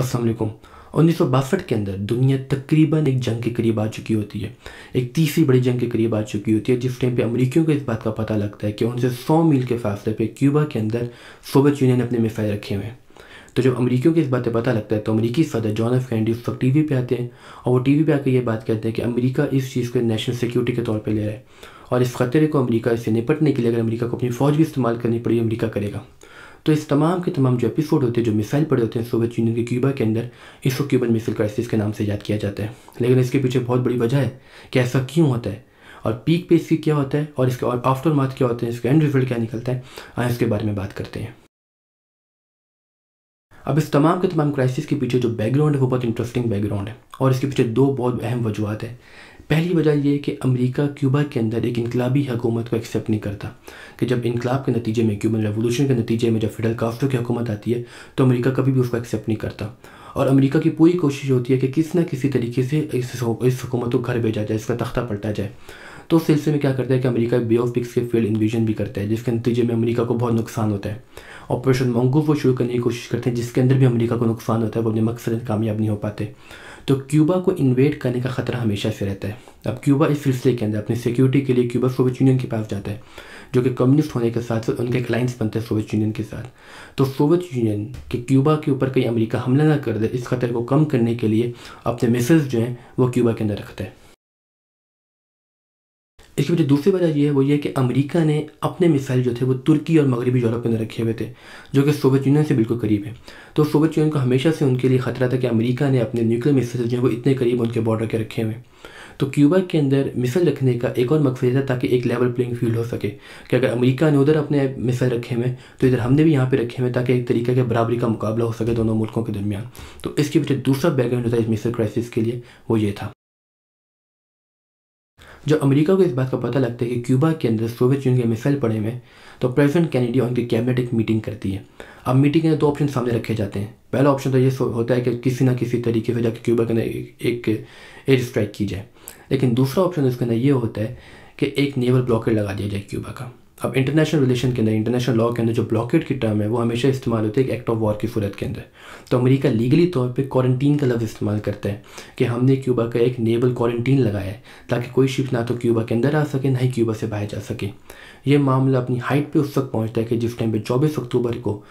अस्सलाम वालेकुम। 1962 के अंदर दुनिया तकरीबन एक जंग के करीब आ चुकी होती है, एक तीसरी बड़ी जंग के करीब आ चुकी होती है, जिस टाइम पे अमेरिकियों को इस बात का पता लगता है कि उनसे 100 मील के फासले पे क्यूबा के अंदर सोवियत यूनियन अपने मिसाइल रखे हुए हैं। तो जब अमेरिकियों को इस बात का पता लगता है तो अमेरिकी सदर जॉन एफ कैनेडी उस वक्त टीवी पे आते हैं और वो टीवी पे आकर ये बात कहते हैं कि अमेरिका इस चीज़ को नेशनल सिक्योरिटी के तौर पर ले रहा है और इस खतरे को अमेरिका से निपटने के लिए अगर अमेरिका को अपनी फ़ौज भी इस्तेमाल करनी पड़ी अमेरिका करेगा। तो इस तमाम के तमाम जो एपिसोड होते हैं, जो मिसाइल पड़े होते हैं सोवियत यूनियन के क्यूबा के अंदर, इसको क्यूबन मिसाइल क्राइसिस के नाम से याद किया जाता है। लेकिन इसके पीछे बहुत बड़ी वजह है कि ऐसा क्यों होता है और पीक पे इसकी क्या होता है और इसके और आफ्टर मार्थ क्या होते हैं, इसका एंड रिजल्ट क्या निकलता है, आइए इसके बारे में बात करते हैं। अब इस तमाम के तमाम क्राइसिस के पीछे जो बैकग्राउंड है वो बहुत इंटरेस्टिंग बैकग्राउंड है और इसके पीछे दो बहुत अहम वजूहत है। पहली वजह ये है कि अमेरिका क्यूबा के अंदर एक इनकलाबी हुकूमत को एक्सेप्ट नहीं करता कि जब इनकलाब के नतीजे में, क्यूबन रेवोल्यूशन के नतीजे में जब फिडेल कास्ट्रो की हुकूमत आती है तो अमेरिका कभी भी उसको एक्सेप्ट नहीं करता और अमेरिका की पूरी कोशिश होती है कि किसी न किसी तरीके से इस हुकूमत को घर भेजा जाए, इसका तख्ता पलटा जाए। तो उस सिलसिले में क्या करता है कि अमेरिका बे ऑफ पिग्स के फील्ड इन्वेजन भी करता है, जिसके नतीजे में अमेरिका को बहुत नुकसान होता है। ऑपरेशन मंगूफ वो शुरू करने की कोशिश करते हैं जिसके अंदर भी अमेरिका को नुकसान होता है, वो अपने मकसद में कामयाब नहीं हो पाते। तो क्यूबा को इन्वेड करने का ख़तरा हमेशा से रहता है। अब क्यूबा इस सिलसिले के अंदर अपनी सिक्योरिटी के लिए क्यूबा सोवियत यूनियन के पास जाता है, जो कि कम्युनिस्ट होने के साथ साथ उनके एक अलायंस बनते हैं सोवियत यूनियन के साथ। तो सोवियत यूनियन के क्यूबा के ऊपर कहीं अमेरिका हमला ना कर दे, इस खतरे को कम करने के लिए अपने मिसाइल्स जो हैं वो क्यूबा के अंदर रखता है। इसकी वजह दूसरी वजह ये है, वो ये कि अमेरिका ने अपने मिसाइल जो थे वो तुर्की और मगरबी यूरोप के अंदर रखे हुए थे, जो कि सोवियत यूनियन से बिल्कुल करीब है। तो सोवियत यूनियन को हमेशा से उनके लिए ख़तरा था कि अमेरिका ने अपने न्यूक्लियर मिसाइल जो है वो इतने करीब उनके बॉर्डर के रखे हुए हैं। तो क्यूबा के अंदर मिसाइल रखने का एक और मकसद था ताकि एक लेवल प्लेइंग फील्ड हो सके कि अगर अमेरिका ने उधर अपने मिसाइल रखे हुए तो इधर हमने भी यहाँ पे रखे हुए ताकि एक तरीके के बराबरी का मुकाबला हो सके दोनों मुल्कों के दरमियान। तो इसके पीछे दूसरा बैकग्राउंड होता है इस मिसाइल क्राइसिस के लिए, वो ये था। जब अमेरिका को इस बात का पता लगता है कि क्यूबा के अंदर सोवियत यूनियन के मिसाइल पड़े हुए तो प्रेसिडेंट कैनेडी और उनकी कैबिनेट एक मीटिंग करती है। अब मीटिंग के अंदर दो ऑप्शन सामने रखे जाते हैं। पहला ऑप्शन तो ये होता है कि किसी ना किसी तरीके से जाकर क्यूबा के अंदर एक एयर स्ट्राइक की जाए, लेकिन दूसरा ऑप्शन उसके अंदर ये होता है कि एक नेवल ब्लॉकेड लगा दिया जाए क्यूबा का। अब इंटरनेशनल रिलेशन के अंदर, इंटरनेशनल लॉ के अंदर जो ब्लॉकेड की टर्म है वो हमेशा इस्तेमाल होती है एक एक्ट ऑफ वॉर की सूरत के अंदर। तो अमेरिका लीगली तौर पे क्वारंटीन का लफ्ज़ इस्तेमाल करता है कि हमने क्यूबा का एक नेवल क्वारंटीन लगाया है ताकि कोई शिप ना तो क्यूबा के अंदर आ सके ना ही क्यूबा से बाहर जा सके। ये मामला अपनी हाइट पे उस वक्त पहुँचता है कि जिस टाइम पे 24 अक्टूबर को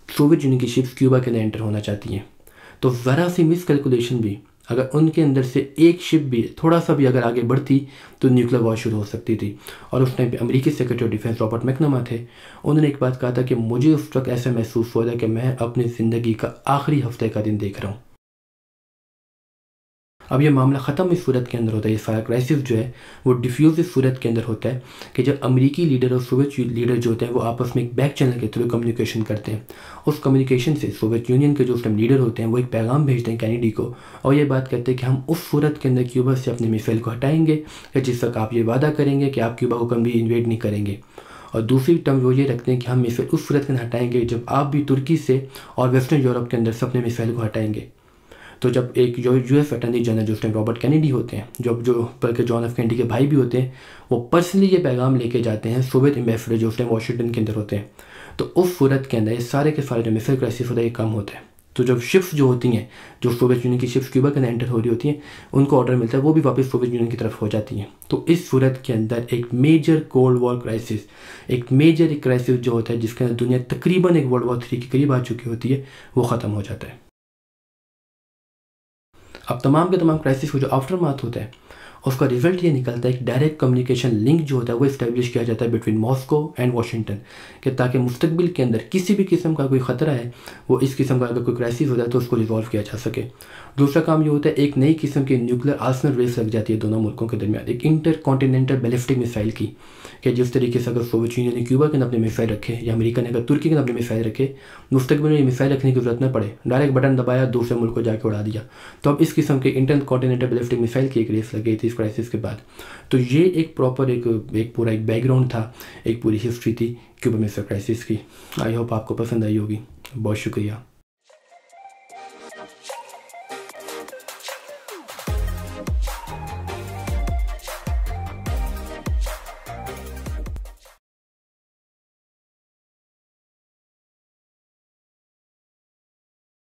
सोवियत यूनियन की शिप्स क्यूबा के अंदर एंटर होना चाहती हैं। तो ज़रा सी मिस कैलकुलेशन भी, अगर उनके अंदर से एक शिप भी थोड़ा सा भी अगर आगे बढ़ती तो न्यूक्लियर वॉर शुरू हो सकती थी। और उस टाइम पे अमेरिकी सेक्रेटरी ऑफ डिफेंस रॉबर्ट मैकनमा थे, उन्होंने एक बात कहा था कि मुझे उस वक्त ऐसा महसूस हुआ था कि मैं अपनी ज़िंदगी का आखिरी हफ्ते का दिन देख रहा हूँ। अब ये मामला ख़त्म इस सूरत के अंदर होता है, ये सारा क्राइसिस जो है वो डिफ्यूज़ इस सूरत के अंदर होता है कि जब अमेरिकी लीडर और सोवियत लीडर जो होते हैं वो आपस में एक बैक चैनल के थ्रू कम्युनिकेशन करते हैं। उस कम्युनिकेशन से सोवियत यूनियन के जो उस टाइम लीडर होते हैं वो एक पैगाम भेजते हैं कैनेडी को और ये बात कहते हैं कि हम उस सूरत के अंदर क्यूबा से अपने मिसाइल को हटाएंगे कि जिस तक आप ये वादा करेंगे कि आप क्यूबा को कभी इन्वेड नहीं करेंगे। और दूसरी टर्म वो ये रखते हैं कि हम मिसाइल उस सूरत के अंदर हटाएंगे जब आप भी तुर्की से और वेस्टर्न यूरोप के अंदर से अपने मिसाइल को हटाएंगे। तो जब एक जो यूएस अटॉर्नी जनरल जो उस टाइम रॉबर्ट कैनेडी होते हैं, जो बल्कि जॉन एफ कैनेडी के भाई भी होते हैं, वो पर्सनली ये पैगाम लेके जाते हैं सोवियत एम्बेसडर जो उस टाइम वाशिंगटन के अंदर होते हैं। तो उस सूरत के अंदर ये सारे के सारे जो मिसाइल क्राइसिस होता है ये कम होता है। तो जब शिप्स जो होती हैं, जो सोवियत यूनियन की शिप्स क्यूबा के अंदर एंटर हो रही होती हैं, उनको ऑर्डर मिलता है, वो भी वापस सोवियत यूनियन की तरफ हो जाती हैं। तो इस सूरत के अंदर एक मेजर कोल्ड वॉर क्राइसिस, एक मेजर क्राइसिस जो होता है जिसके अंदर दुनिया तकरीबन एक वर्ल्ड वॉर 3 के करीब आ चुकी होती है, वो ख़त्म हो जाता है। अब तमाम के तमाम क्राइसिस को जो आफ्टर मार्थ होता है उसका रिजल्ट ये निकलता है एक डायरेक्ट कम्युनिकेशन लिंक जो होता है वो इस्टेब्लिश किया जाता है बिटवीन मॉस्को एंड वाशिंगटन, कि ताकि मुस्तकबिल के अंदर किसी भी किस्म का कोई ख़तरा है, वो इस किस्म का अगर कोई क्राइसिस होता है तो उसको रिजॉल्व किया जा सके। दूसरा काम ये होता है एक नई किस्म की न्यूक्लियर आर्सनल रेस लग जाती है दोनों मुल्कों के दरमियान, एक इंटर कॉन्टिनेंटल बैलिस्टिक मिसाइल की, कि जिस तरीके से अगर सोवियत यूनियन ने क्यूबा के अंदर अपने मिसाइल रखे या अमेरिका ने अगर तुर्की के अंदर अपने मिसाइल रखे, मुस्तकबिल में ये मिसाइल रखने की जरूरत न पड़े, डायरेक्ट बटन दबाया दूसरे मुल्क को जाके उड़ा दिया। तो अब इस किस्म के इंटर कॉन्टिनेंटल बैलिस्टिक मिसाइल की एक रेस लग गई थी इस क्राइसिस के बाद। तो ये एक प्रॉपर एक पूरा एक बैकग्राउंड था, एक पूरी हिस्ट्री थी क्यूबा मिसाइल क्राइसिस की। आई होप आपको पसंद आई होगी। बहुत शुक्रिया।